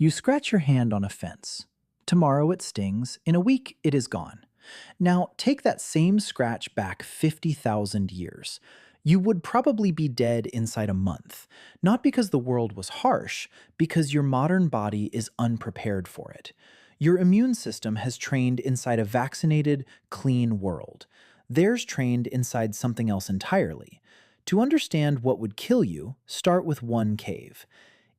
You scratch your hand on a fence. Tomorrow it stings, in a week it is gone. Now take that same scratch back 50,000 years. You would probably be dead inside a month, not because the world was harsh, because your modern body is unprepared for it. Your immune system has trained inside a vaccinated, clean world. Theirs trained inside something else entirely. To understand what would kill you, start with one cave.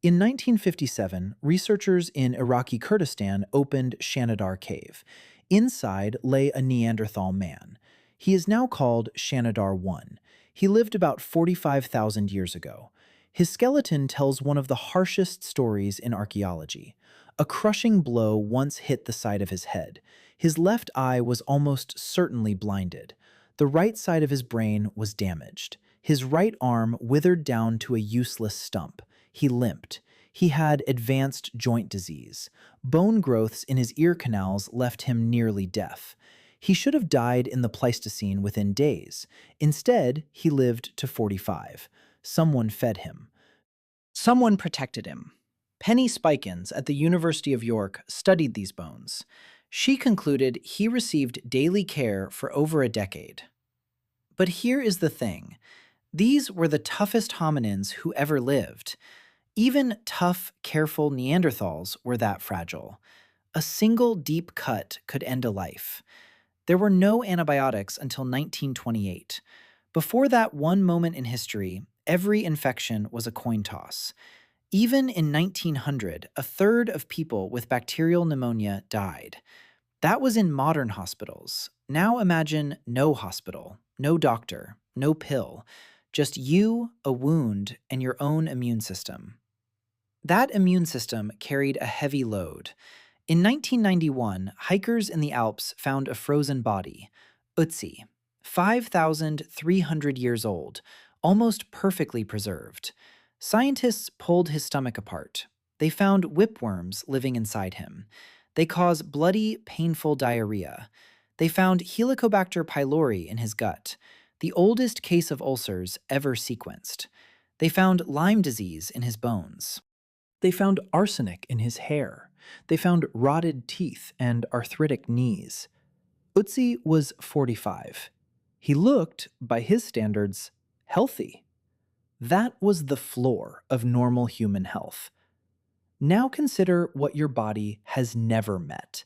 In 1957, researchers in Iraqi Kurdistan opened Shanidar Cave. Inside lay a Neanderthal man. He is now called Shanidar I. He lived about 45,000 years ago. His skeleton tells one of the harshest stories in archaeology. A crushing blow once hit the side of his head. His left eye was almost certainly blinded. The right side of his brain was damaged. His right arm withered down to a useless stump. He limped. He had advanced joint disease. Bone growths in his ear canals left him nearly deaf. He should have died in the Pleistocene within days. Instead, he lived to 45. Someone fed him. Someone protected him. Penny Spikins at the University of York studied these bones. She concluded he received daily care for over a decade. But here is the thing. These were the toughest hominins who ever lived. Even tough, careful Neanderthals were that fragile. A single deep cut could end a life. There were no antibiotics until 1928. Before that one moment in history, every infection was a coin toss. Even in 1900, a third of people with bacterial pneumonia died. That was in modern hospitals. Now imagine no hospital, no doctor, no pill, just you, a wound, and your own immune system. That immune system carried a heavy load. In 1991, hikers in the Alps found a frozen body, Ötzi, 5,300 years old, almost perfectly preserved. Scientists pulled his stomach apart. They found whipworms living inside him. They cause bloody, painful diarrhea. They found Helicobacter pylori in his gut, the oldest case of ulcers ever sequenced. They found Lyme disease in his bones. They found arsenic in his hair. They found rotted teeth and arthritic knees. Ötzi was 45. He looked, by his standards, healthy. That was the floor of normal human health. Now consider what your body has never met.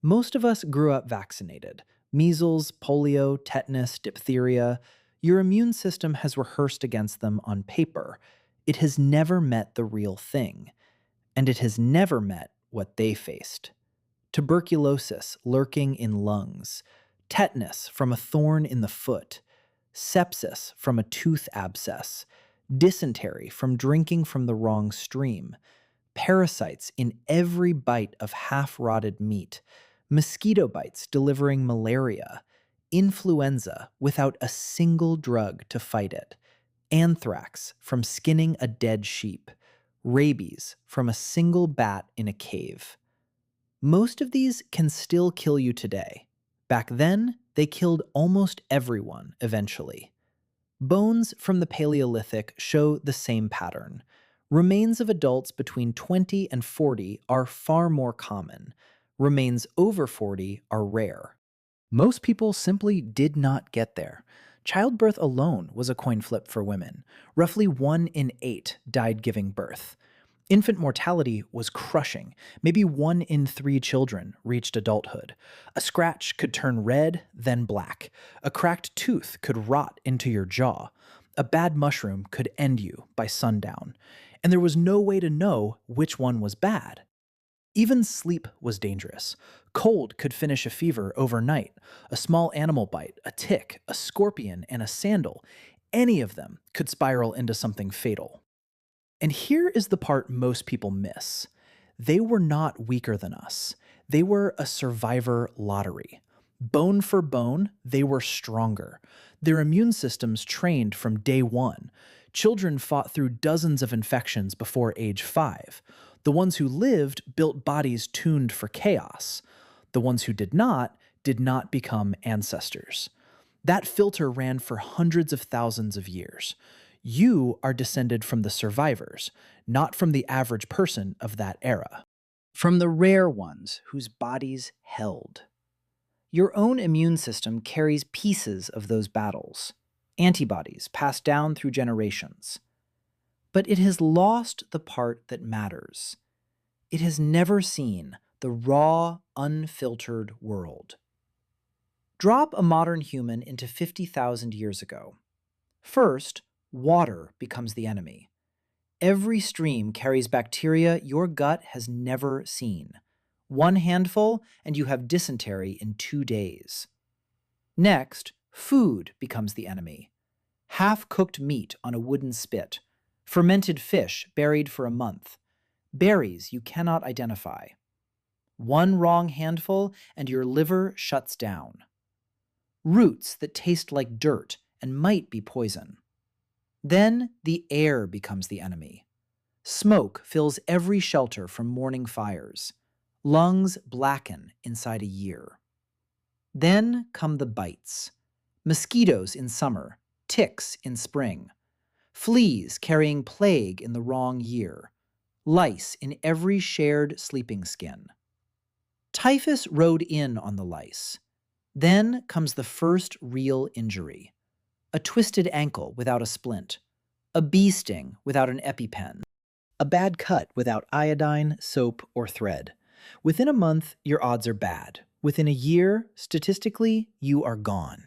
Most of us grew up vaccinated. Measles, polio, tetanus, diphtheria. Your immune system has rehearsed against them on paper. It has never met the real thing. And it has never met what they faced. Tuberculosis lurking in lungs. Tetanus from a thorn in the foot. Sepsis from a tooth abscess. Dysentery from drinking from the wrong stream. Parasites in every bite of half-rotted meat. Mosquito bites delivering malaria. Influenza without a single drug to fight it. Anthrax from skinning a dead sheep. Rabies from a single bat in a cave. Most of these can still kill you today. Back then, they killed almost everyone eventually. Bones from the Paleolithic show the same pattern. Remains of adults between 20 and 40 are far more common. Remains over 40 are rare. Most people simply did not get there. Childbirth alone was a coin flip for women. Roughly 1 in 8 died giving birth. Infant mortality was crushing. Maybe 1 in 3 children reached adulthood. A scratch could turn red, then black. A cracked tooth could rot into your jaw. A bad mushroom could end you by sundown. And there was no way to know which one was bad. Even sleep was dangerous. Cold could finish a fever overnight. A small animal bite, a tick, a scorpion, and a sandal, any of them could spiral into something fatal. And here is the part most people miss. They were not weaker than us. They were a survivor lottery. Bone for bone, they were stronger. Their immune systems trained from day one. Children fought through dozens of infections before age 5. The ones who lived built bodies tuned for chaos. The ones who did not become ancestors. That filter ran for hundreds of thousands of years. You are descended from the survivors, not from the average person of that era. from the rare ones whose bodies held. Your own immune system carries pieces of those battles, antibodies passed down through generations. But it has lost the part that matters. It has never seen the raw, unfiltered world. Drop a modern human into 50,000 years ago. First, water becomes the enemy. Every stream carries bacteria your gut has never seen. One handful, and you have dysentery in 2 days. Next, food becomes the enemy. Half-cooked meat on a wooden spit, fermented fish buried for a month, berries you cannot identify. One wrong handful, and your liver shuts down. Roots that taste like dirt and might be poison. Then the air becomes the enemy. Smoke fills every shelter from morning fires. Lungs blacken inside a year. Then come the bites. Mosquitoes in summer, ticks in spring. Fleas carrying plague in the wrong year. Lice in every shared sleeping skin. Typhus rode in on the lice. Then comes the first real injury. A twisted ankle without a splint. A bee sting without an EpiPen. A bad cut without iodine, soap, or thread. Within a month, your odds are bad. Within a year, statistically, you are gone.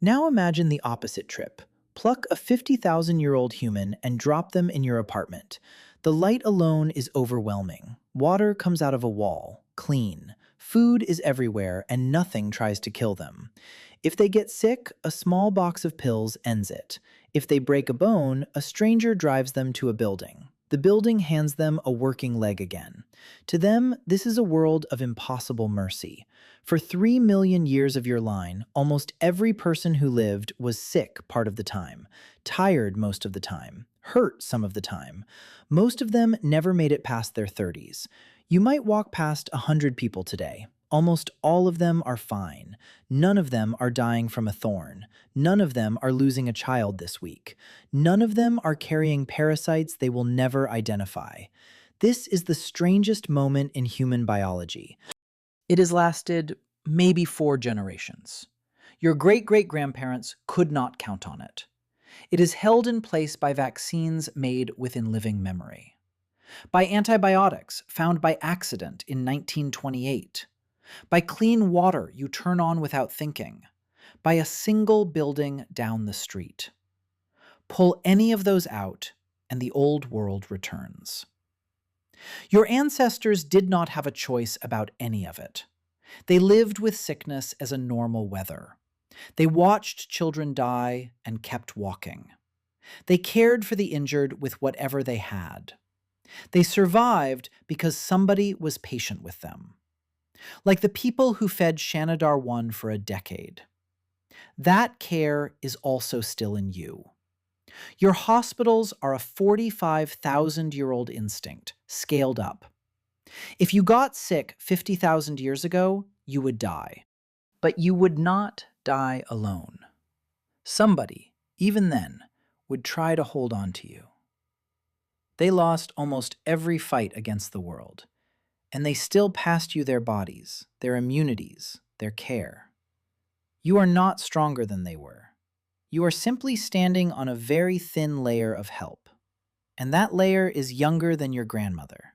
Now imagine the opposite trip. Pluck a 50,000-year-old human and drop them in your apartment. The light alone is overwhelming. Water comes out of a wall, clean. Food is everywhere, and nothing tries to kill them. If they get sick, a small box of pills ends it. If they break a bone, a stranger drives them to a building. The building hands them a working leg again. To them, this is a world of impossible mercy. For 3 million years of your line, almost every person who lived was sick part of the time, tired most of the time, hurt some of the time. Most of them never made it past their 30s. You might walk past 100 people today. Almost all of them are fine. None of them are dying from a thorn. None of them are losing a child this week. None of them are carrying parasites they will never identify. This is the strangest moment in human biology. It has lasted maybe 4 generations. Your great-great-grandparents could not count on it. It is held in place by vaccines made within living memory. By antibiotics found by accident in 1928. By clean water you turn on without thinking. By a single building down the street. Pull any of those out, and the old world returns. Your ancestors did not have a choice about any of it. They lived with sickness as a normal weather. They watched children die and kept walking. They cared for the injured with whatever they had. They survived because somebody was patient with them. Like the people who fed Shanidar 1 for a decade. That care is also still in you. Your hospitals are a 45,000-year-old instinct, scaled up. If you got sick 50,000 years ago, you would die. But you would not die alone. Somebody, even then, would try to hold on to you. They lost almost every fight against the world, and they still passed you their bodies, their immunities, their care. You are not stronger than they were. You are simply standing on a very thin layer of help, and that layer is younger than your grandmother.